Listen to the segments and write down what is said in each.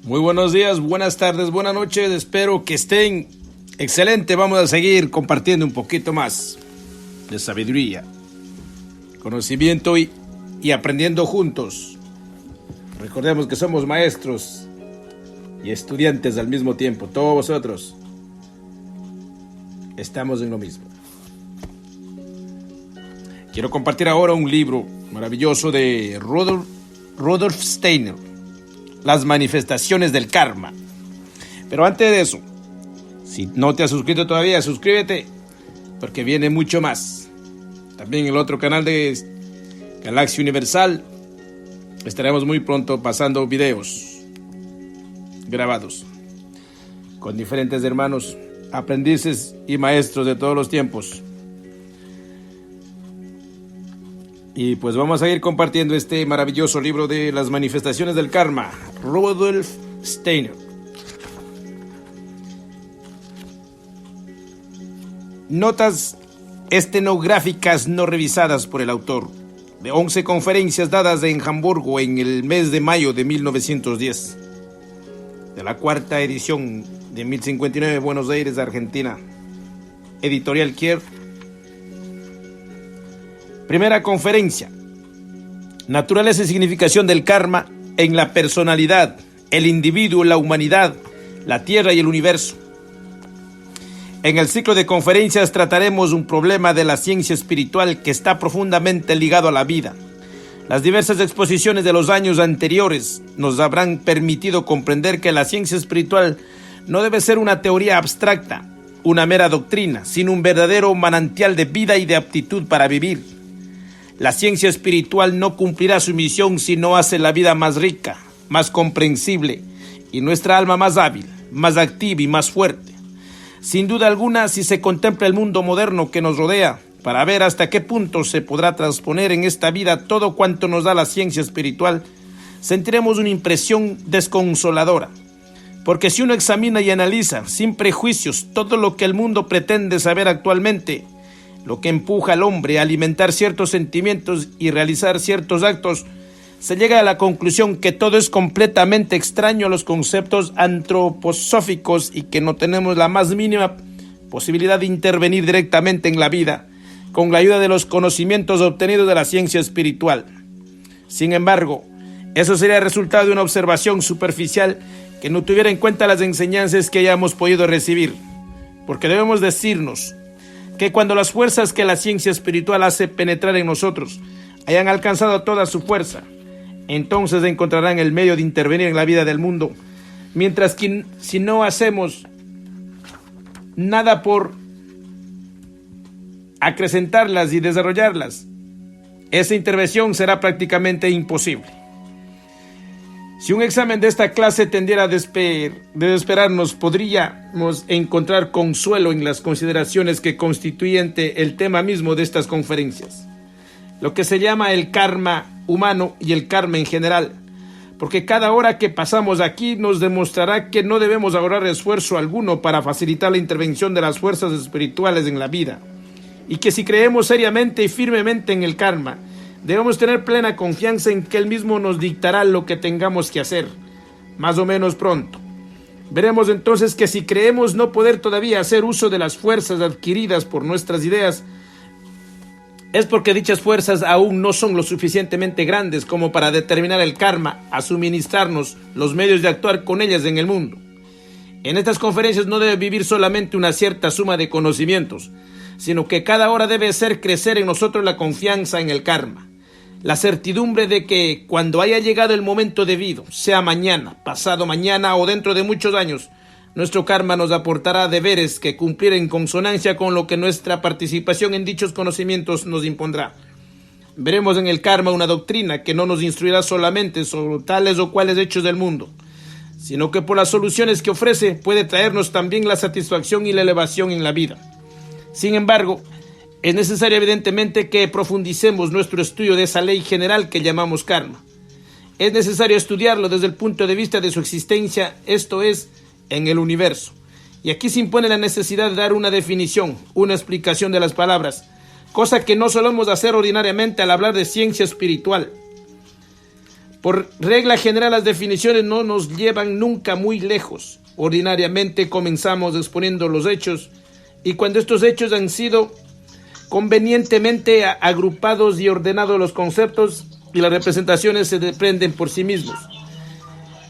Muy buenos días, buenas tardes, buenas noches, espero que estén excelente. Vamos a seguir compartiendo un poquito más de sabiduría, conocimiento y aprendiendo juntos. Recordemos que somos maestros y estudiantes al mismo tiempo. Todos vosotros estamos en lo mismo. Quiero compartir ahora un libro maravilloso de Rudolf Steiner, Las manifestaciones del karma. Pero antes de eso, si no te has suscrito todavía, suscríbete, porque viene mucho más. También el otro canal de Galaxia Universal estaremos muy pronto pasando videos grabados con diferentes hermanos, aprendices y maestros de todos los tiempos. Y pues vamos a ir compartiendo este maravilloso libro de las manifestaciones del karma, Rudolf Steiner. Notas estenográficas no revisadas por el autor de 11 conferencias dadas en Hamburgo en el mes de mayo de 1910, de la cuarta edición de 1059, Buenos Aires, Argentina, Editorial Kier. Primera conferencia: naturaleza y significación del karma en la personalidad, el individuo, la humanidad, la tierra y el universo. En el ciclo de conferencias trataremos un problema de la ciencia espiritual que está profundamente ligado a la vida. Las diversas exposiciones de los años anteriores nos habrán permitido comprender que la ciencia espiritual no debe ser una teoría abstracta, una mera doctrina, sino un verdadero manantial de vida y de aptitud para vivir. La ciencia espiritual no cumplirá su misión si no hace la vida más rica, más comprensible y nuestra alma más hábil, más activa y más fuerte. Sin duda alguna, si se contempla el mundo moderno que nos rodea, para ver hasta qué punto se podrá transponer en esta vida todo cuanto nos da la ciencia espiritual, sentiremos una impresión desconsoladora. Porque si uno examina y analiza, sin prejuicios, todo lo que el mundo pretende saber actualmente, lo que empuja al hombre a alimentar ciertos sentimientos y realizar ciertos actos, se llega a la conclusión que todo es completamente extraño a los conceptos antroposóficos y que no tenemos la más mínima posibilidad de intervenir directamente en la vida con la ayuda de los conocimientos obtenidos de la ciencia espiritual. Sin embargo, eso sería el resultado de una observación superficial que no tuviera en cuenta las enseñanzas que hayamos podido recibir, porque debemos decirnos que cuando las fuerzas que la ciencia espiritual hace penetrar en nosotros hayan alcanzado toda su fuerza, entonces encontrarán el medio de intervenir en la vida del mundo, mientras que si no hacemos nada por acrecentarlas y desarrollarlas, esa intervención será prácticamente imposible. Si un examen de esta clase tendiera a desesperarnos, podríamos encontrar consuelo en las consideraciones que constituyen el tema mismo de estas conferencias, lo que se llama el karma humano y el karma en general, porque cada hora que pasamos aquí nos demostrará que no debemos ahorrar esfuerzo alguno para facilitar la intervención de las fuerzas espirituales en la vida, y que si creemos seriamente y firmemente en el karma, debemos tener plena confianza en que Él mismo nos dictará lo que tengamos que hacer, más o menos pronto. Veremos entonces que si creemos no poder todavía hacer uso de las fuerzas adquiridas por nuestras ideas, es porque dichas fuerzas aún no son lo suficientemente grandes como para determinar el karma a suministrarnos los medios de actuar con ellas en el mundo. En estas conferencias no debe vivir solamente una cierta suma de conocimientos, sino que cada hora debe hacer crecer en nosotros la confianza en el karma. La certidumbre de que cuando haya llegado el momento debido, sea mañana, pasado mañana o dentro de muchos años, nuestro karma nos aportará deberes que cumplir en consonancia con lo que nuestra participación en dichos conocimientos nos impondrá. Veremos en el karma una doctrina que no nos instruirá solamente sobre tales o cuales hechos del mundo, sino que por las soluciones que ofrece puede traernos también la satisfacción y la elevación en la vida. Sin embargo, es necesario evidentemente que profundicemos nuestro estudio de esa ley general que llamamos karma. Es necesario estudiarlo desde el punto de vista de su existencia, esto es, en el universo. Y aquí se impone la necesidad de dar una definición, una explicación de las palabras, cosa que no solemos hacer ordinariamente al hablar de ciencia espiritual. Por regla general, las definiciones no nos llevan nunca muy lejos. Ordinariamente comenzamos exponiendo los hechos, y cuando estos hechos han sido convenientemente agrupados y ordenados, los conceptos y las representaciones se desprenden por sí mismos.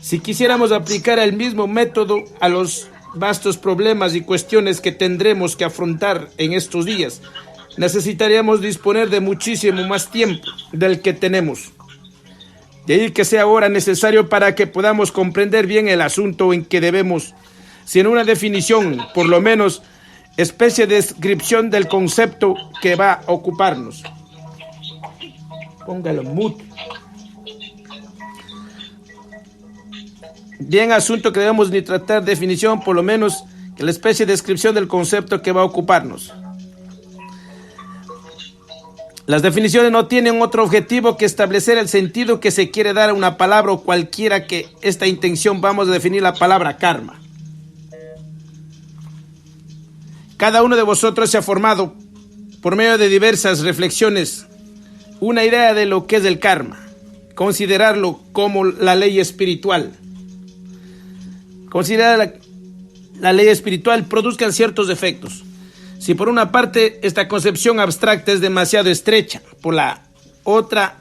Si quisiéramos aplicar el mismo método a los vastos problemas y cuestiones que tendremos que afrontar en estos días, necesitaríamos disponer de muchísimo más tiempo del que tenemos. De ahí que sea ahora necesario para que podamos comprender bien el asunto en que debemos, sin una definición, por lo menos, especie de descripción del concepto que va a ocuparnos. Póngalo mute. Bien, asunto que debemos ni tratar definición, por lo menos, que la especie de descripción del concepto que va a ocuparnos. Las definiciones no tienen otro objetivo que establecer el sentido que se quiere dar a una palabra o cualquiera que esta intención vamos a definir la palabra karma. Cada uno de vosotros se ha formado, por medio de diversas reflexiones, una idea de lo que es el karma. Considerarlo como la ley espiritual. Considerar la ley espiritual produzcan ciertos efectos. Si por una parte esta concepción abstracta es demasiado estrecha, por la otra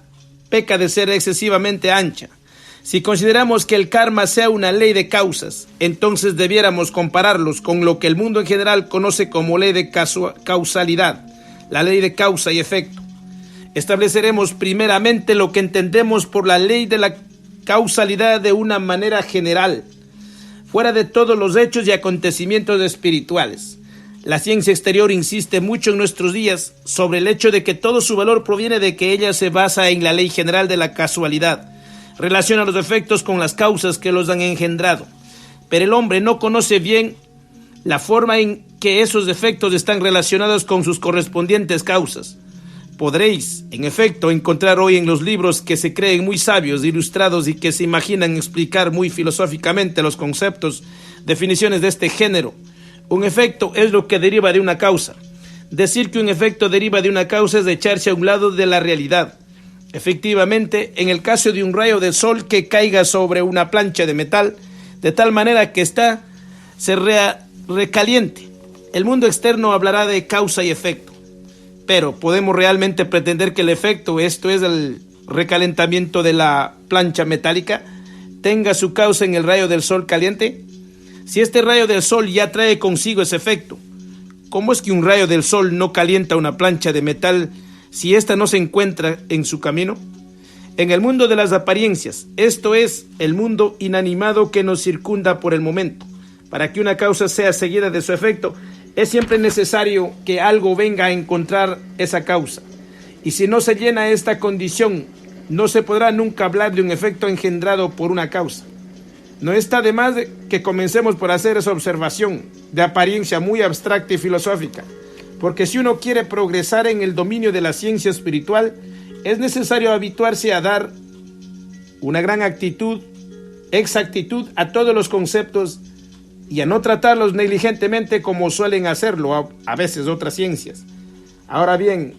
peca de ser excesivamente ancha. Si consideramos que el karma sea una ley de causas, entonces debiéramos compararlos con lo que el mundo en general conoce como ley de causalidad, la ley de causa y efecto. Estableceremos primeramente lo que entendemos por la ley de la causalidad de una manera general, fuera de todos los hechos y acontecimientos espirituales. La ciencia exterior insiste mucho en nuestros días sobre el hecho de que todo su valor proviene de que ella se basa en la ley general de la casualidad. Relaciona los efectos con las causas que los han engendrado. Pero el hombre no conoce bien la forma en que esos efectos están relacionados con sus correspondientes causas. Podréis, en efecto, encontrar hoy en los libros que se creen muy sabios, ilustrados y que se imaginan explicar muy filosóficamente los conceptos, definiciones de este género. Un efecto es lo que deriva de una causa. Decir que un efecto deriva de una causa es echarse a un lado de la realidad. Efectivamente, en el caso de un rayo de sol que caiga sobre una plancha de metal, de tal manera que ésta se recaliente, el mundo externo hablará de causa y efecto. Pero, ¿podemos realmente pretender que el efecto, esto es el recalentamiento de la plancha metálica, tenga su causa en el rayo del sol caliente? Si este rayo del sol ya trae consigo ese efecto, ¿cómo es que un rayo del sol no calienta una plancha de metal si ésta no se encuentra en su camino? En el mundo de las apariencias, esto es, el mundo inanimado que nos circunda por el momento, para que una causa sea seguida de su efecto, es siempre necesario que algo venga a encontrar esa causa. Y si no se llena esta condición, no se podrá nunca hablar de un efecto engendrado por una causa. No está de más que comencemos por hacer esa observación de apariencia muy abstracta y filosófica, porque si uno quiere progresar en el dominio de la ciencia espiritual, es necesario habituarse a dar una gran exactitud a todos los conceptos y a no tratarlos negligentemente como suelen hacerlo a veces otras ciencias. Ahora bien,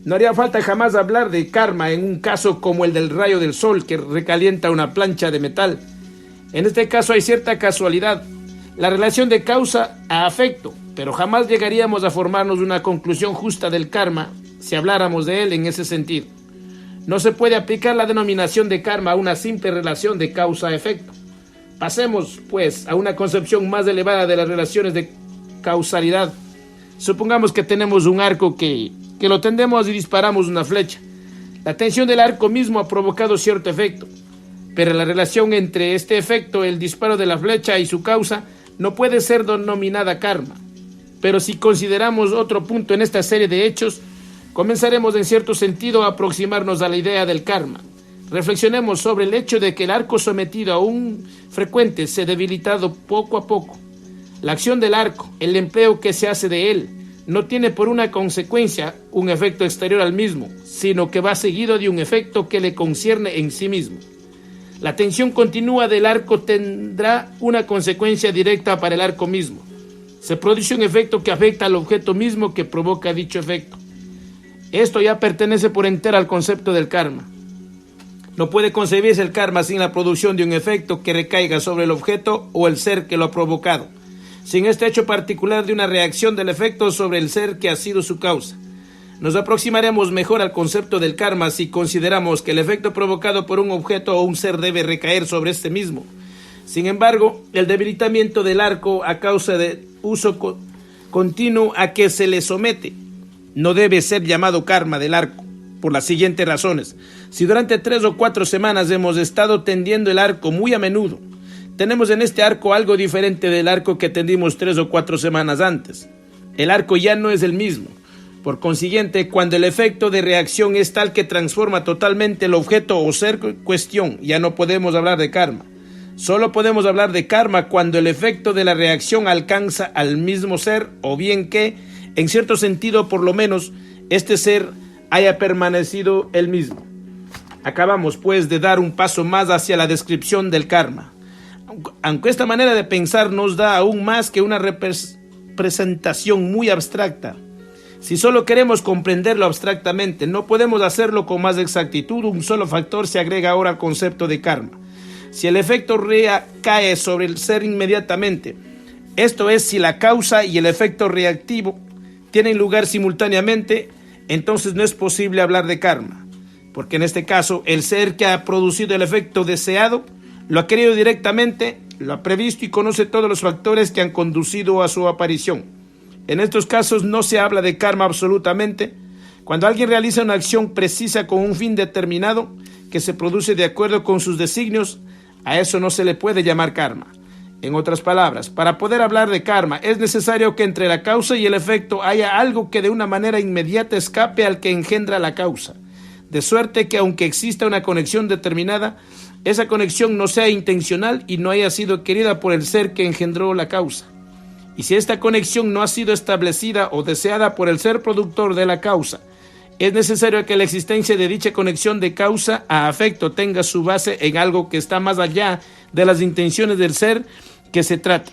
no haría falta jamás hablar de karma en un caso como el del rayo del sol que recalienta una plancha de metal. En este caso hay cierta casualidad, la relación de causa a efecto, pero jamás llegaríamos a formarnos una conclusión justa del karma si habláramos de él en ese sentido. No se puede aplicar la denominación de karma a una simple relación de causa a efecto. Pasemos, pues, a una concepción más elevada de las relaciones de causalidad. Supongamos que tenemos un arco que lo tendemos y disparamos una flecha. La tensión del arco mismo ha provocado cierto efecto, pero la relación entre este efecto, el disparo de la flecha y su causa, no puede ser denominada karma. Pero si consideramos otro punto en esta serie de hechos, comenzaremos en cierto sentido a aproximarnos a la idea del karma. Reflexionemos sobre el hecho de que el arco sometido a un frecuente se ha debilitado poco a poco. La acción del arco, el empleo que se hace de él, no tiene por una consecuencia un efecto exterior al mismo, sino que va seguido de un efecto que le concierne en sí mismo. La tensión continua del arco tendrá una consecuencia directa para el arco mismo. Se produce un efecto que afecta al objeto mismo que provoca dicho efecto. Esto ya pertenece por entero al concepto del karma. No puede concebirse el karma sin la producción de un efecto que recaiga sobre el objeto o el ser que lo ha provocado, sin este hecho particular de una reacción del efecto sobre el ser que ha sido su causa. Nos aproximaremos mejor al concepto del karma si consideramos que el efecto provocado por un objeto o un ser debe recaer sobre este mismo. Sin embargo, el debilitamiento del arco a causa del uso continuo a que se le somete no debe ser llamado karma del arco, por las siguientes razones. Si durante 3 o 4 semanas hemos estado tendiendo el arco muy a menudo, tenemos en este arco algo diferente del arco que tendimos 3 o 4 semanas antes. El arco ya no es el mismo. Por consiguiente, cuando el efecto de reacción es tal que transforma totalmente el objeto o ser cuestión, ya no podemos hablar de karma. Solo podemos hablar de karma cuando el efecto de la reacción alcanza al mismo ser, o bien que, en cierto sentido por lo menos, este ser haya permanecido el mismo. Acabamos pues de dar un paso más hacia la descripción del karma. Aunque esta manera de pensar nos da aún más que una representación muy abstracta. Si solo queremos comprenderlo abstractamente, no podemos hacerlo con más exactitud. Un solo factor se agrega ahora al concepto de karma. Si el efecto recae sobre el ser inmediatamente, esto es, si la causa y el efecto reactivo tienen lugar simultáneamente, entonces no es posible hablar de karma, porque en este caso el ser que ha producido el efecto deseado lo ha querido directamente, lo ha previsto y conoce todos los factores que han conducido a su aparición. En estos casos no se habla de karma absolutamente. Cuando alguien realiza una acción precisa con un fin determinado que se produce de acuerdo con sus designios, a eso no se le puede llamar karma. En otras palabras, para poder hablar de karma es necesario que entre la causa y el efecto haya algo que de una manera inmediata escape al que engendra la causa, de suerte que aunque exista una conexión determinada, esa conexión no sea intencional y no haya sido querida por el ser que engendró la causa. Y si esta conexión no ha sido establecida o deseada por el ser productor de la causa, es necesario que la existencia de dicha conexión de causa a afecto tenga su base en algo que está más allá de las intenciones del ser que se trata.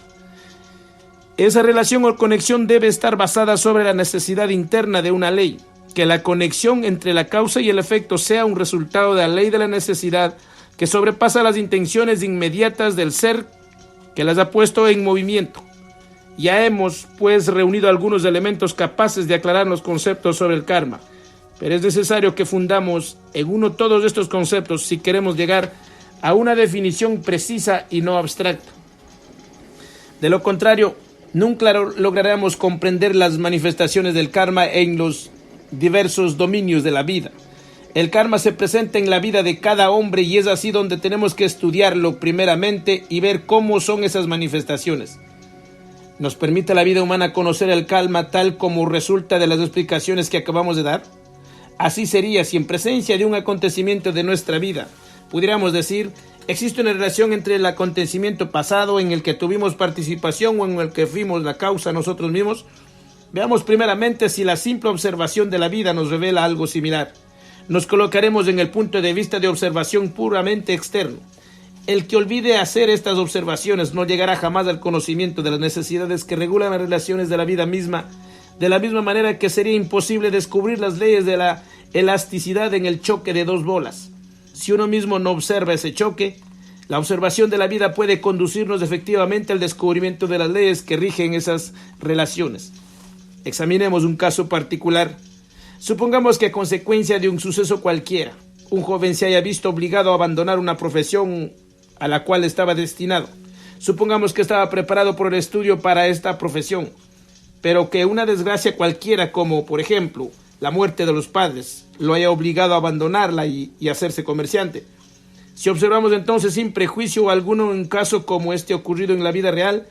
Esa relación o conexión debe estar basada sobre la necesidad interna de una ley, que la conexión entre la causa y el efecto sea un resultado de la ley de la necesidad que sobrepasa las intenciones inmediatas del ser que las ha puesto en movimiento. Ya hemos, pues, reunido algunos elementos capaces de aclarar los conceptos sobre el karma, pero es necesario que fundamos en uno todos estos conceptos si queremos llegar a una definición precisa y no abstracta. De lo contrario, nunca lograremos comprender las manifestaciones del karma en los diversos dominios de la vida. El karma se presenta en la vida de cada hombre y es así donde tenemos que estudiarlo primeramente y ver cómo son esas manifestaciones. ¿Nos permite la vida humana conocer el karma tal como resulta de las explicaciones que acabamos de dar? Así sería si en presencia de un acontecimiento de nuestra vida pudiéramos decir, existe una relación entre el acontecimiento pasado en el que tuvimos participación o en el que fuimos la causa nosotros mismos. Veamos primeramente si la simple observación de la vida nos revela algo similar. Nos colocaremos en el punto de vista de observación puramente externo. El que olvide hacer estas observaciones no llegará jamás al conocimiento de las necesidades que regulan las relaciones de la vida misma, de la misma manera que sería imposible descubrir las leyes de la elasticidad en el choque de dos bolas. Si uno mismo no observa ese choque, la observación de la vida puede conducirnos efectivamente al descubrimiento de las leyes que rigen esas relaciones. Examinemos un caso particular. Supongamos que a consecuencia de un suceso cualquiera, un joven se haya visto obligado a abandonar una profesión a la cual estaba destinado. Supongamos que estaba preparado por el estudio para esta profesión, pero que una desgracia cualquiera, como por ejemplo la muerte de los padres, lo haya obligado a abandonarla y hacerse comerciante. Si observamos entonces sin prejuicio alguno un caso como este ocurrido en la vida real,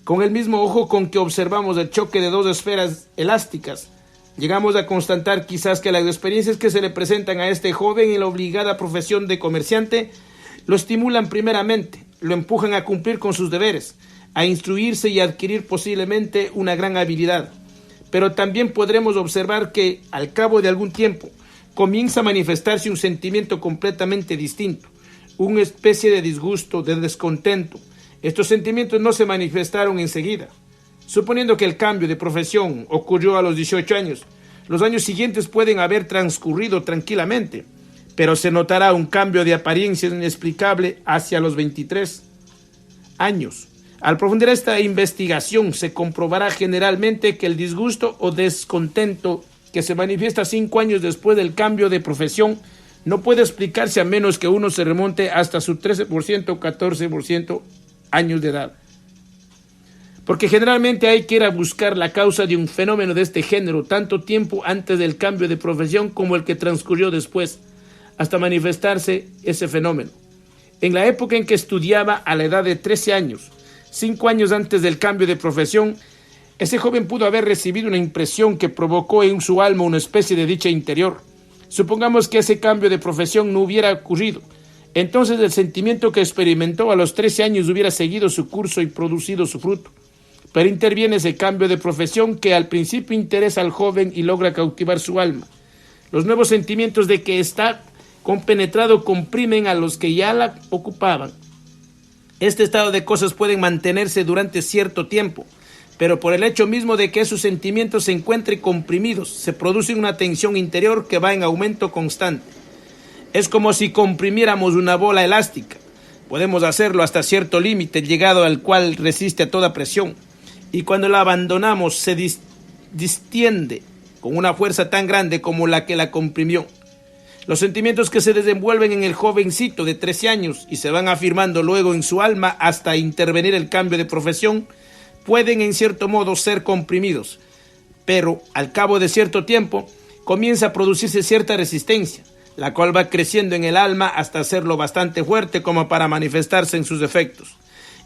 con el mismo ojo con que observamos el choque de dos esferas elásticas, llegamos a constatar quizás que las experiencias que se le presentan a este joven en la obligada profesión de comerciante lo estimulan primeramente, lo empujan a cumplir con sus deberes, a instruirse y a adquirir posiblemente una gran habilidad. Pero también podremos observar que, al cabo de algún tiempo, comienza a manifestarse un sentimiento completamente distinto, una especie de disgusto, de descontento. Estos sentimientos no se manifestaron enseguida. Suponiendo que el cambio de profesión ocurrió a los 18 años, los años siguientes pueden haber transcurrido tranquilamente, pero se notará un cambio de apariencia inexplicable hacia los 23 años. Al profundizar esta investigación, se comprobará generalmente que el disgusto o descontento que se manifiesta 5 años después del cambio de profesión no puede explicarse a menos que uno se remonte hasta sus 13% o 14% años de edad. Porque generalmente hay que ir a buscar la causa de un fenómeno de este género tanto tiempo antes del cambio de profesión como el que transcurrió después, hasta manifestarse ese fenómeno. En la época en que estudiaba a la edad de 13 años, 5 años antes del cambio de profesión, ese joven pudo haber recibido una impresión que provocó en su alma una especie de dicha interior. Supongamos que ese cambio de profesión no hubiera ocurrido. Entonces el sentimiento que experimentó a los 13 años hubiera seguido su curso y producido su fruto. Pero interviene ese cambio de profesión que al principio interesa al joven y logra cautivar su alma. Los nuevos sentimientos de que está compenetrado comprimen a los que ya la ocupaban. Este estado de cosas puede mantenerse durante cierto tiempo, pero por el hecho mismo de que esos sentimientos se encuentren comprimidos, se produce una tensión interior que va en aumento constante. Es como si comprimiéramos una bola elástica. Podemos hacerlo hasta cierto límite, llegado al cual resiste a toda presión. Y cuando la abandonamos, se distiende con una fuerza tan grande como la que la comprimió. Los sentimientos que se desenvuelven en el jovencito de 13 años y se van afirmando luego en su alma hasta intervenir el cambio de profesión, pueden en cierto modo ser comprimidos, pero al cabo de cierto tiempo comienza a producirse cierta resistencia, la cual va creciendo en el alma hasta hacerlo bastante fuerte como para manifestarse en sus efectos.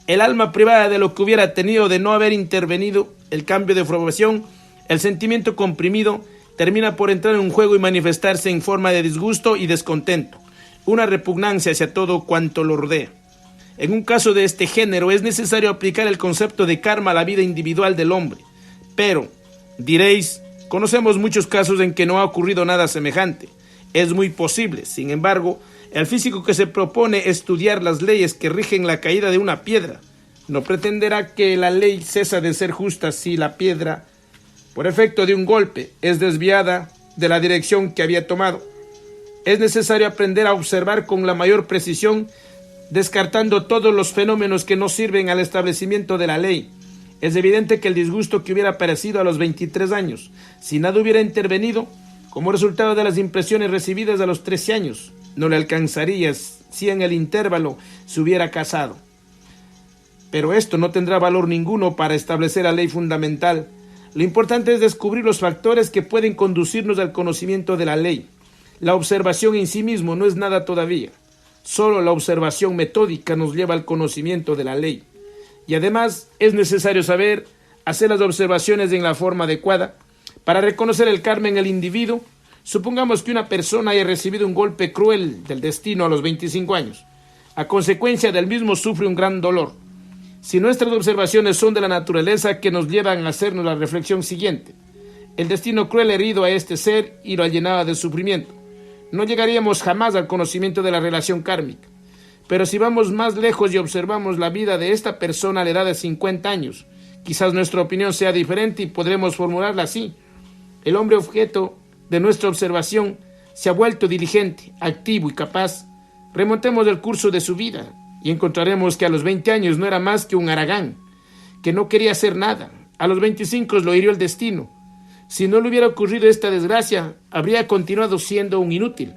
El alma privada de lo que hubiera tenido de no haber intervenido el cambio de profesión, el sentimiento comprimido termina por entrar en un juego y manifestarse en forma de disgusto y descontento, una repugnancia hacia todo cuanto lo rodea. En un caso de este género es necesario aplicar el concepto de karma a la vida individual del hombre. Pero, diréis, conocemos muchos casos en que no ha ocurrido nada semejante. Es muy posible, sin embargo, el físico que se propone estudiar las leyes que rigen la caída de una piedra no pretenderá que la ley cesa de ser justa si la piedra, por efecto de un golpe, es desviada de la dirección que había tomado. Es necesario aprender a observar con la mayor precisión, descartando todos los fenómenos que no sirven al establecimiento de la ley. Es evidente que el disgusto que hubiera aparecido a los 23 años, si nada hubiera intervenido, como resultado de las impresiones recibidas a los 13 años, no le alcanzaría si en el intervalo se hubiera casado. Pero esto no tendrá valor ninguno para establecer la ley fundamental. Lo importante es descubrir los factores que pueden conducirnos al conocimiento de la ley. La observación en sí mismo no es nada todavía. Solo la observación metódica nos lleva al conocimiento de la ley. Y además es necesario saber hacer las observaciones en la forma adecuada para reconocer el karma en el individuo. Supongamos que una persona haya recibido un golpe cruel del destino a los 25 años. A consecuencia del mismo sufre un gran dolor. Si nuestras observaciones son de la naturaleza que nos llevan a hacernos la reflexión siguiente: el destino cruel herido a este ser y lo llenaba de sufrimiento, no llegaríamos jamás al conocimiento de la relación kármica. Pero si vamos más lejos y observamos la vida de esta persona a la edad de 50 años, quizás nuestra opinión sea diferente y podremos formularla así: el hombre objeto de nuestra observación se ha vuelto diligente, activo y capaz. Remontemos el curso de su vida y encontraremos que a los 20 años no era más que un haragán, que no quería hacer nada. A los 25 lo hirió el destino. Si no le hubiera ocurrido esta desgracia, habría continuado siendo un inútil.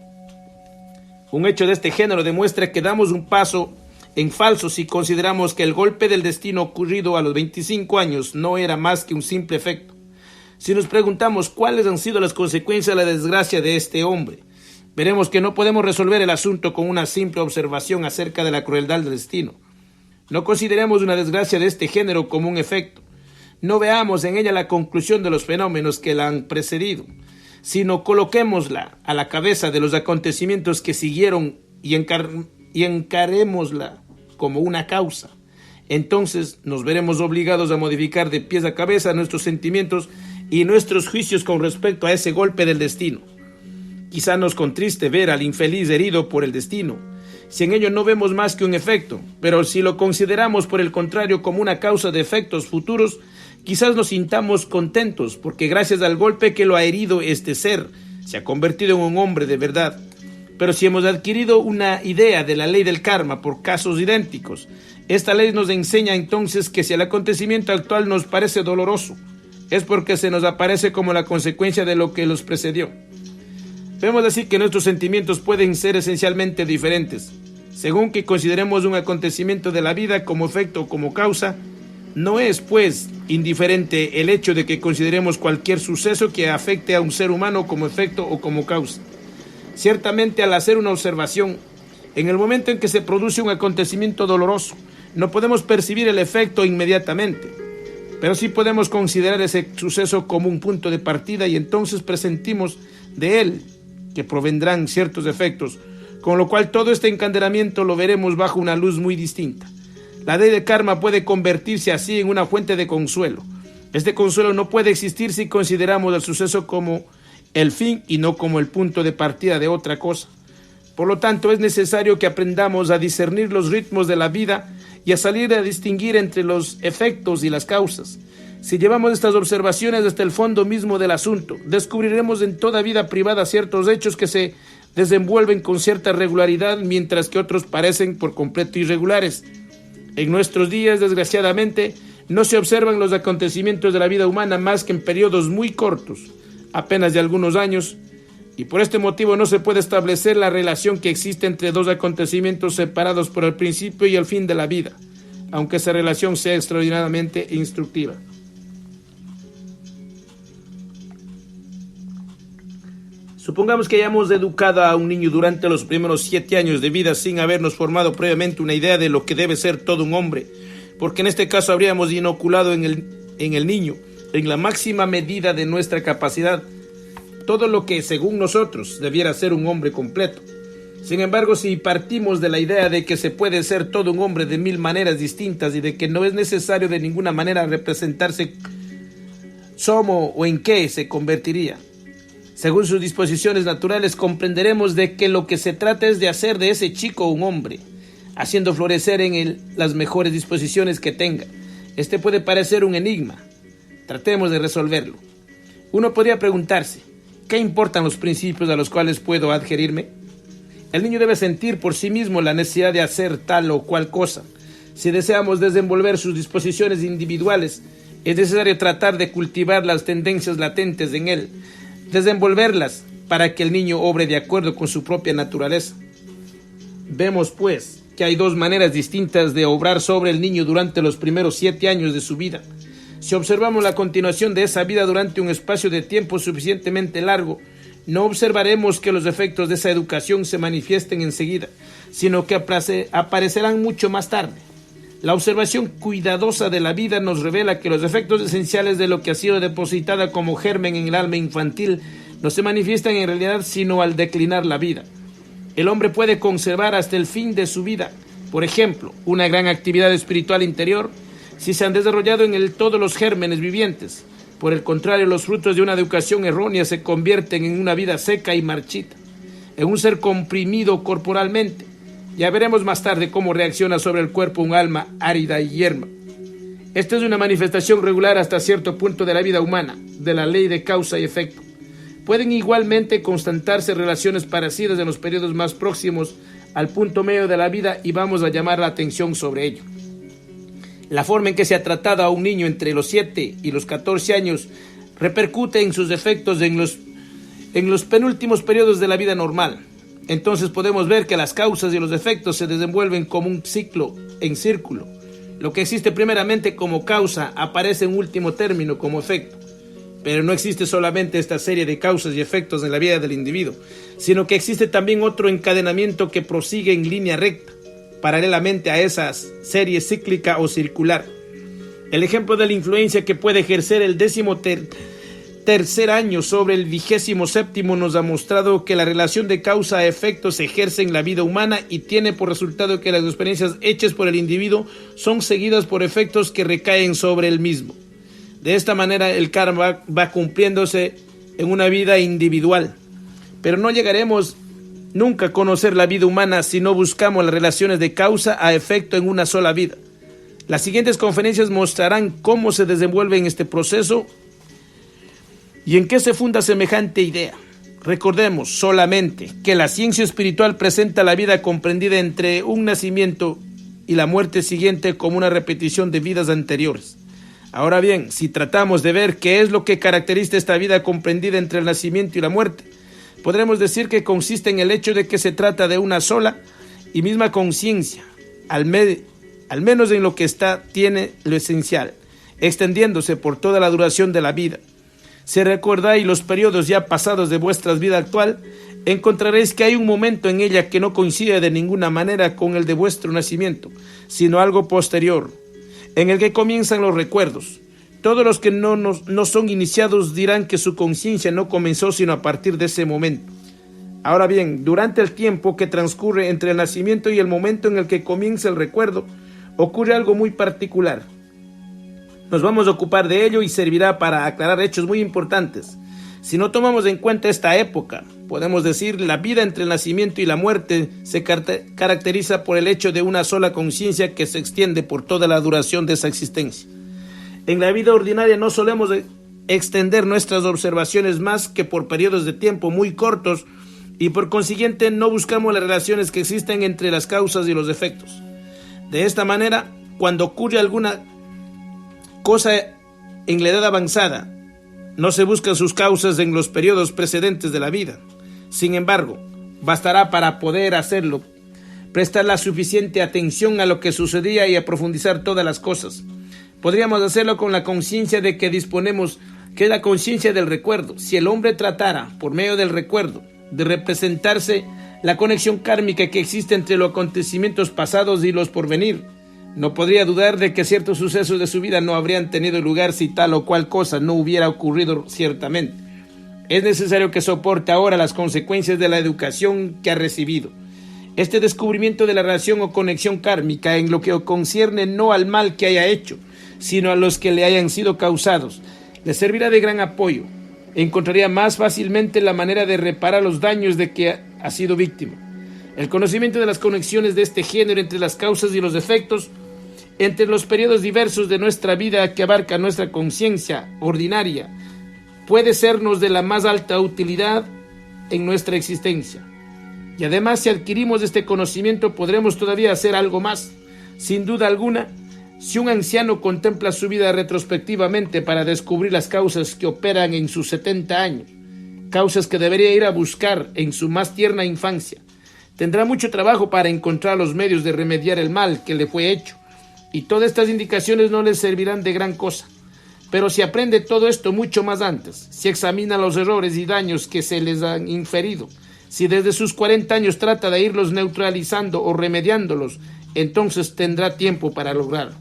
Un hecho de este género demuestra que damos un paso en falso si consideramos que el golpe del destino ocurrido a los 25 años no era más que un simple efecto. Si nos preguntamos cuáles han sido las consecuencias de la desgracia de este hombre, veremos que no podemos resolver el asunto con una simple observación acerca de la crueldad del destino. No consideremos una desgracia de este género como un efecto. No veamos en ella la conclusión de los fenómenos que la han precedido, sino coloquémosla a la cabeza de los acontecimientos que siguieron y encarémosla como una causa. Entonces nos veremos obligados a modificar de pies a cabeza nuestros sentimientos y nuestros juicios con respecto a ese golpe del destino. Quizá nos contriste ver al infeliz herido por el destino, si en ello no vemos más que un efecto, pero si lo consideramos por el contrario como una causa de efectos futuros, quizás nos sintamos contentos, porque gracias al golpe que lo ha herido este ser, se ha convertido en un hombre de verdad. Pero si hemos adquirido una idea de la ley del karma por casos idénticos, esta ley nos enseña entonces que si el acontecimiento actual nos parece doloroso, es porque se nos aparece como la consecuencia de lo que los precedió. Vemos así que nuestros sentimientos pueden ser esencialmente diferentes. Según que consideremos un acontecimiento de la vida como efecto o como causa, no es, pues, indiferente el hecho de que consideremos cualquier suceso que afecte a un ser humano como efecto o como causa. Ciertamente, al hacer una observación, en el momento en que se produce un acontecimiento doloroso, no podemos percibir el efecto inmediatamente, pero sí podemos considerar ese suceso como un punto de partida y entonces presentimos de él que provendrán ciertos efectos, con lo cual todo este encadenamiento lo veremos bajo una luz muy distinta. La ley de karma puede convertirse así en una fuente de consuelo. Este consuelo no puede existir si consideramos el suceso como el fin y no como el punto de partida de otra cosa. Por lo tanto, es necesario que aprendamos a discernir los ritmos de la vida y a salir a distinguir entre los efectos y las causas. Si llevamos estas observaciones hasta el fondo mismo del asunto, descubriremos en toda vida privada ciertos hechos que se desenvuelven con cierta regularidad, mientras que otros parecen por completo irregulares. En nuestros días, desgraciadamente, no se observan los acontecimientos de la vida humana más que en periodos muy cortos, apenas de algunos años, y por este motivo no se puede establecer la relación que existe entre dos acontecimientos separados por el principio y el fin de la vida, aunque esa relación sea extraordinariamente instructiva. Supongamos que hayamos educado a un niño durante los primeros 7 años de vida sin habernos formado previamente una idea de lo que debe ser todo un hombre, porque en este caso habríamos inoculado en el niño, en la máxima medida de nuestra capacidad, todo lo que según nosotros debiera ser un hombre completo. Sin embargo, si partimos de la idea de que se puede ser todo un hombre de 1000 maneras distintas y de que no es necesario de ninguna manera representarse cómo o en qué se convertiría, según sus disposiciones naturales, comprenderemos de que lo que se trata es de hacer de ese chico un hombre, haciendo florecer en él las mejores disposiciones que tenga. Este puede parecer un enigma. Tratemos de resolverlo. Uno podría preguntarse, ¿qué importan los principios a los cuales puedo adherirme? El niño debe sentir por sí mismo la necesidad de hacer tal o cual cosa. Si deseamos desenvolver sus disposiciones individuales, es necesario tratar de cultivar las tendencias latentes en él, desenvolverlas para que el niño obre de acuerdo con su propia naturaleza. Vemos, pues, que hay dos maneras distintas de obrar sobre el niño durante los primeros 7 años de su vida. Si observamos la continuación de esa vida durante un espacio de tiempo suficientemente largo, no observaremos que los efectos de esa educación se manifiesten enseguida, sino que aparecerán mucho más tarde. La observación cuidadosa de la vida nos revela que los efectos esenciales de lo que ha sido depositada como germen en el alma infantil no se manifiestan en realidad sino al declinar la vida. El hombre puede conservar hasta el fin de su vida, por ejemplo, una gran actividad espiritual interior, si se han desarrollado en él todos los gérmenes vivientes. Por el contrario, los frutos de una educación errónea se convierten en una vida seca y marchita, en un ser comprimido corporalmente. Ya veremos más tarde cómo reacciona sobre el cuerpo un alma árida y yerma. Esta es una manifestación regular hasta cierto punto de la vida humana, de la ley de causa y efecto. Pueden igualmente constatarse relaciones parecidas en los periodos más próximos al punto medio de la vida y vamos a llamar la atención sobre ello. La forma en que se ha tratado a un niño entre los 7 y los 14 años repercute en sus efectos en los penúltimos periodos de la vida normal. Entonces podemos ver que las causas y los efectos se desenvuelven como un ciclo en círculo. Lo que existe primeramente como causa aparece en último término como efecto. Pero no existe solamente esta serie de causas y efectos en la vida del individuo, sino que existe también otro encadenamiento que prosigue en línea recta, paralelamente a esa serie cíclica o circular. El ejemplo de la influencia que puede ejercer el 13º año sobre el 27º nos ha mostrado que la relación de causa a efecto se ejerce en la vida humana y tiene por resultado que las experiencias hechas por el individuo son seguidas por efectos que recaen sobre el mismo. De esta manera el karma va cumpliéndose en una vida individual, pero no llegaremos nunca a conocer la vida humana si no buscamos las relaciones de causa a efecto en una sola vida. Las siguientes conferencias mostrarán cómo se desenvuelve en este proceso y en qué se funda semejante idea. Recordemos solamente que la ciencia espiritual presenta la vida comprendida entre un nacimiento y la muerte siguiente como una repetición de vidas anteriores. Ahora bien, si tratamos de ver qué es lo que caracteriza esta vida comprendida entre el nacimiento y la muerte, podremos decir que consiste en el hecho de que se trata de una sola y misma conciencia, al menos en lo que tiene lo esencial, extendiéndose por toda la duración de la vida. Si recordáis los periodos ya pasados de vuestra vida actual, encontraréis que hay un momento en ella que no coincide de ninguna manera con el de vuestro nacimiento, sino algo posterior, en el que comienzan los recuerdos. Todos los que no son iniciados dirán que su conciencia no comenzó sino a partir de ese momento. Ahora bien, durante el tiempo que transcurre entre el nacimiento y el momento en el que comienza el recuerdo, ocurre algo muy particular. Nos vamos a ocupar de ello y servirá para aclarar hechos muy importantes. Si no tomamos en cuenta esta época, podemos decir la vida entre el nacimiento y la muerte se caracteriza por el hecho de una sola conciencia que se extiende por toda la duración de esa existencia. En la vida ordinaria no solemos extender nuestras observaciones más que por periodos de tiempo muy cortos y por consiguiente no buscamos las relaciones que existen entre las causas y los efectos. De esta manera, cuando ocurre alguna cosa en la edad avanzada, no se buscan sus causas en los periodos precedentes de la vida. Sin embargo, bastará para poder hacerlo prestar la suficiente atención a lo que sucedía y a profundizar todas las cosas. Podríamos hacerlo con la conciencia de que disponemos, que es la conciencia del recuerdo. Si el hombre tratara, por medio del recuerdo, de representarse la conexión kármica que existe entre los acontecimientos pasados y los por venir, no podría dudar de que ciertos sucesos de su vida no habrían tenido lugar si tal o cual cosa no hubiera ocurrido ciertamente. Es necesario que soporte ahora las consecuencias de la educación que ha recibido. Este descubrimiento de la relación o conexión kármica en lo que concierne no al mal que haya hecho, sino a los que le hayan sido causados, le servirá de gran apoyo. Encontraría más fácilmente la manera de reparar los daños de que ha sido víctima. El conocimiento de las conexiones de este género entre las causas y los efectos, entre los periodos diversos de nuestra vida que abarca nuestra conciencia ordinaria, puede sernos de la más alta utilidad en nuestra existencia. Y además, si adquirimos este conocimiento, podremos todavía hacer algo más. Sin duda alguna, si un anciano contempla su vida retrospectivamente para descubrir las causas que operan en sus 70 años, causas que debería ir a buscar en su más tierna infancia, tendrá mucho trabajo para encontrar los medios de remediar el mal que le fue hecho, y todas estas indicaciones no le servirán de gran cosa. Pero si aprende todo esto mucho más antes, si examina los errores y daños que se les han inferido, si desde sus 40 años trata de irlos neutralizando o remediándolos, entonces tendrá tiempo para lograrlo.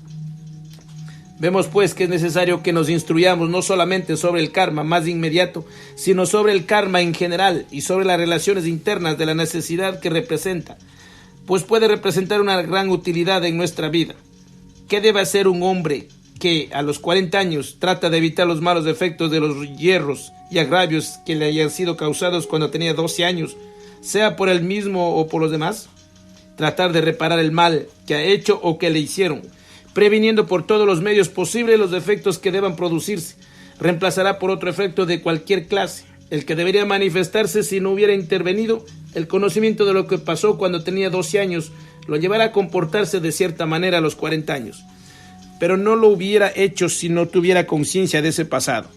Vemos pues que es necesario que nos instruyamos no solamente sobre el karma más inmediato, sino sobre el karma en general y sobre las relaciones internas de la necesidad que representa, pues puede representar una gran utilidad en nuestra vida. ¿Qué debe hacer un hombre que a los 40 años trata de evitar los malos efectos de los hierros y agravios que le hayan sido causados cuando tenía 12 años, sea por él mismo o por los demás? Tratar de reparar el mal que ha hecho o que le hicieron, previniendo por todos los medios posibles los efectos que deban producirse. Reemplazará por otro efecto de cualquier clase, el que debería manifestarse si no hubiera intervenido. El conocimiento de lo que pasó cuando tenía 12 años lo llevará a comportarse de cierta manera a los 40 años, pero no lo hubiera hecho si no tuviera conciencia de ese pasado.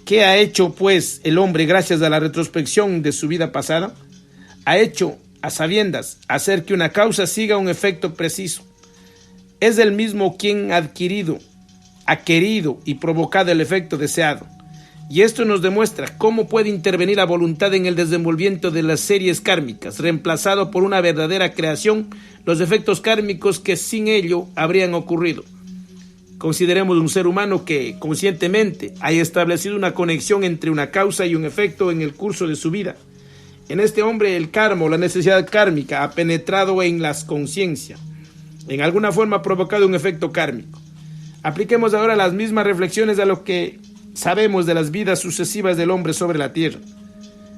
¿Qué ha hecho, pues, el hombre gracias a la retrospección de su vida pasada? Ha hecho, a sabiendas, hacer que una causa siga un efecto preciso. Es el mismo quien ha querido y provocado el efecto deseado. Y esto nos demuestra cómo puede intervenir la voluntad en el desenvolvimiento de las series kármicas, reemplazado por una verdadera creación los efectos kármicos que sin ello habrían ocurrido. Consideremos un ser humano que conscientemente haya establecido una conexión entre una causa y un efecto en el curso de su vida. En este hombre el karma o la necesidad kármica ha penetrado en las conciencias. En alguna forma ha provocado un efecto kármico. Apliquemos ahora las mismas reflexiones a lo que sabemos de las vidas sucesivas del hombre sobre la tierra.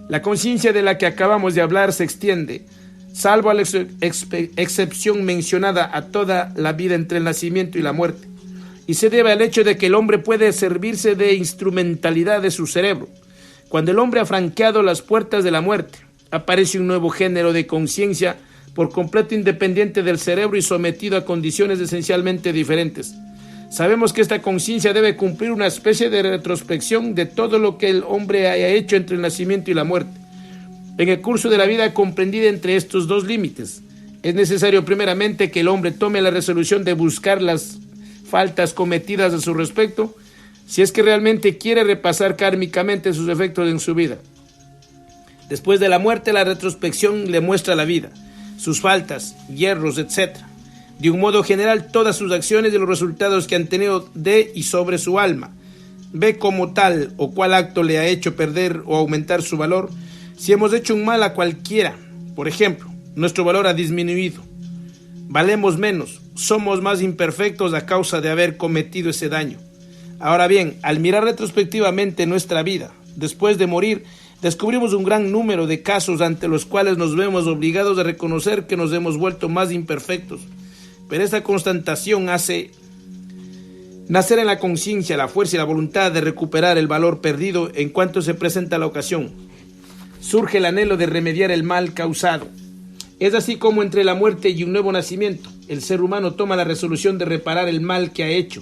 La conciencia de la que acabamos de hablar se extiende, salvo a la excepción mencionada, a toda la vida entre el nacimiento y la muerte, y se debe al hecho de que el hombre puede servirse de instrumentalidad de su cerebro. Cuando el hombre ha franqueado las puertas de la muerte, aparece un nuevo género de conciencia por completo independiente del cerebro y sometido a condiciones esencialmente diferentes. Sabemos que esta conciencia debe cumplir una especie de retrospección de todo lo que el hombre haya hecho entre el nacimiento y la muerte. En el curso de la vida comprendida entre estos dos límites, es necesario primeramente que el hombre tome la resolución de buscar las faltas cometidas a su respecto, si es que realmente quiere repasar kármicamente sus efectos en su vida. Después de la muerte, la retrospección le muestra la vida, sus faltas, hierros, etc. De un modo general, todas sus acciones y los resultados que han tenido de y sobre su alma. Ve cómo tal o cual acto le ha hecho perder o aumentar su valor. Si hemos hecho un mal a cualquiera, por ejemplo, nuestro valor ha disminuido. Valemos menos, somos más imperfectos a causa de haber cometido ese daño. Ahora bien, al mirar retrospectivamente nuestra vida, después de morir, descubrimos un gran número de casos ante los cuales nos vemos obligados a reconocer que nos hemos vuelto más imperfectos. Pero esta constatación hace nacer en la conciencia la fuerza y la voluntad de recuperar el valor perdido en cuanto se presenta la ocasión. Surge el anhelo de remediar el mal causado. Es así como entre la muerte y un nuevo nacimiento, el ser humano toma la resolución de reparar el mal que ha hecho,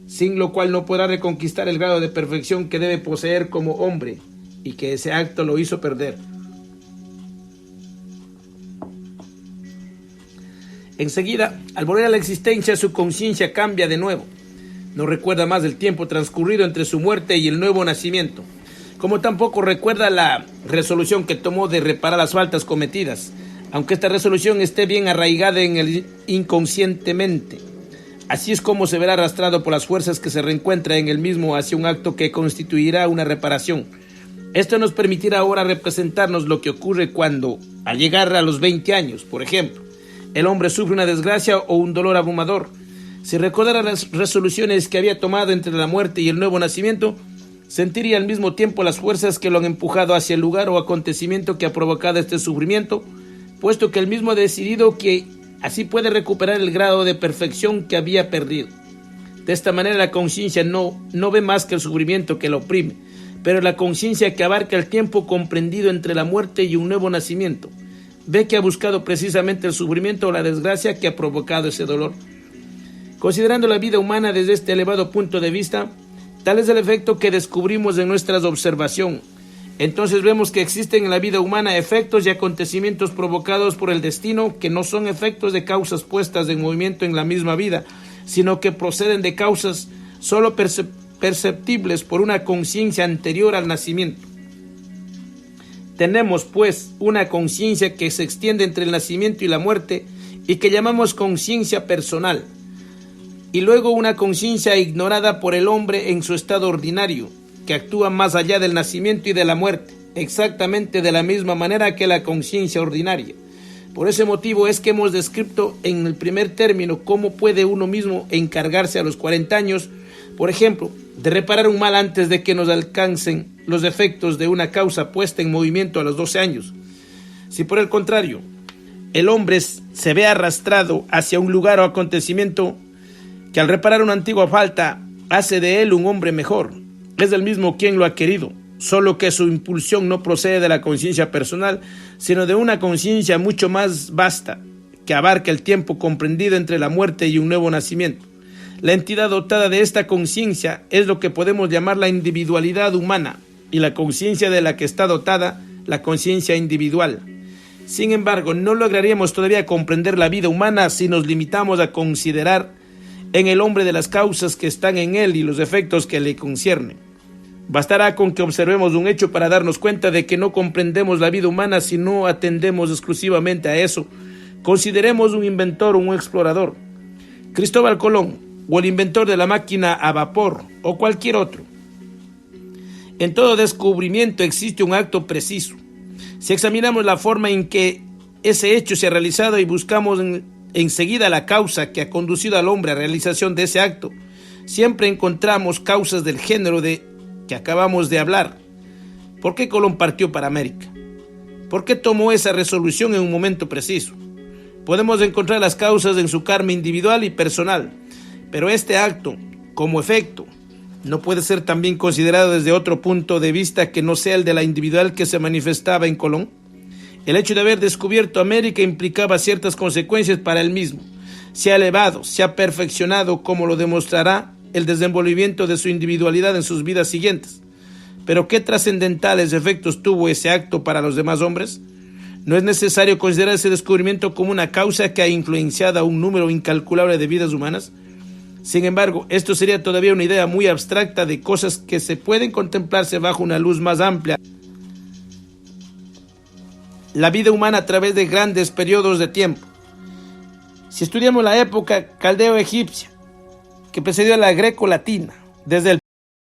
sin lo cual no podrá reconquistar el grado de perfección que debe poseer como hombre y que ese acto lo hizo perder. Enseguida, al volver a la existencia, su conciencia cambia de nuevo. No recuerda más el tiempo transcurrido entre su muerte y el nuevo nacimiento, como tampoco recuerda la resolución que tomó de reparar las faltas cometidas, aunque esta resolución esté bien arraigada en el inconscientemente. Así es como se verá arrastrado por las fuerzas que se reencuentra en el mismo hacia un acto que constituirá una reparación. Esto nos permitirá ahora representarnos lo que ocurre cuando, al llegar a los 20 años, por ejemplo, el hombre sufre una desgracia o un dolor abrumador. Si recordara las resoluciones que había tomado entre la muerte y el nuevo nacimiento, sentiría al mismo tiempo las fuerzas que lo han empujado hacia el lugar o acontecimiento que ha provocado este sufrimiento, puesto que él mismo ha decidido que así puede recuperar el grado de perfección que había perdido. De esta manera la conciencia no ve más que el sufrimiento que lo oprime, pero la conciencia que abarca el tiempo comprendido entre la muerte y un nuevo nacimiento, ve que ha buscado precisamente el sufrimiento o la desgracia que ha provocado ese dolor. Considerando la vida humana desde este elevado punto de vista, tal es el efecto que descubrimos en nuestra observación. Entonces vemos que existen en la vida humana efectos y acontecimientos provocados por el destino que no son efectos de causas puestas en movimiento en la misma vida, sino que proceden de causas solo perceptibles por una conciencia anterior al nacimiento. Tenemos, pues, una conciencia que se extiende entre el nacimiento y la muerte y que llamamos conciencia personal, y luego una conciencia ignorada por el hombre en su estado ordinario, que actúa más allá del nacimiento y de la muerte, exactamente de la misma manera que la conciencia ordinaria. Por ese motivo es que hemos descrito en el primer término cómo puede uno mismo encargarse a los 40 años, por ejemplo, de reparar un mal antes de que nos alcancen los efectos de una causa puesta en movimiento a los 12 años. Si por el contrario, el hombre se ve arrastrado hacia un lugar o acontecimiento que al reparar una antigua falta hace de él un hombre mejor, es el mismo quien lo ha querido, solo que su impulsión no procede de la conciencia personal, sino de una conciencia mucho más vasta, que abarca el tiempo comprendido entre la muerte y un nuevo nacimiento. La entidad dotada de esta conciencia es lo que podemos llamar la individualidad humana, y la conciencia de la que está dotada, la conciencia individual. Sin embargo, no lograríamos todavía comprender la vida humana si nos limitamos a considerar en el hombre de las causas que están en él y los efectos que le conciernen. Bastará con que observemos un hecho para darnos cuenta de que no comprendemos la vida humana si no atendemos exclusivamente a eso. Consideremos un inventor o un explorador, Cristóbal Colón, o el inventor de la máquina a vapor, o cualquier otro. En todo descubrimiento existe un acto preciso. Si examinamos la forma en que ese hecho se ha realizado y buscamos enseguida la causa que ha conducido al hombre a realización de ese acto, siempre encontramos causas del género que acabamos de hablar. ¿Por qué Colón partió para América? ¿Por qué tomó esa resolución en un momento preciso? Podemos encontrar las causas en su karma individual y personal, pero este acto, como efecto, ¿No puede ser también considerado desde otro punto de vista que no sea el de la individual que se manifestaba en Colón? El hecho de haber descubierto América implicaba ciertas consecuencias para él mismo. Se ha elevado, se ha perfeccionado, como lo demostrará el desenvolvimiento de su individualidad en sus vidas siguientes. Pero ¿qué trascendentales efectos tuvo ese acto para los demás hombres? No es necesario considerar ese descubrimiento como una causa que ha influenciado a un número incalculable de vidas humanas. Sin embargo, esto sería todavía una idea muy abstracta de cosas que se pueden contemplarse bajo una luz más amplia. La vida humana a través de grandes periodos de tiempo. Si estudiamos la época caldeo-egipcia, que precedió a la greco-latina, desde el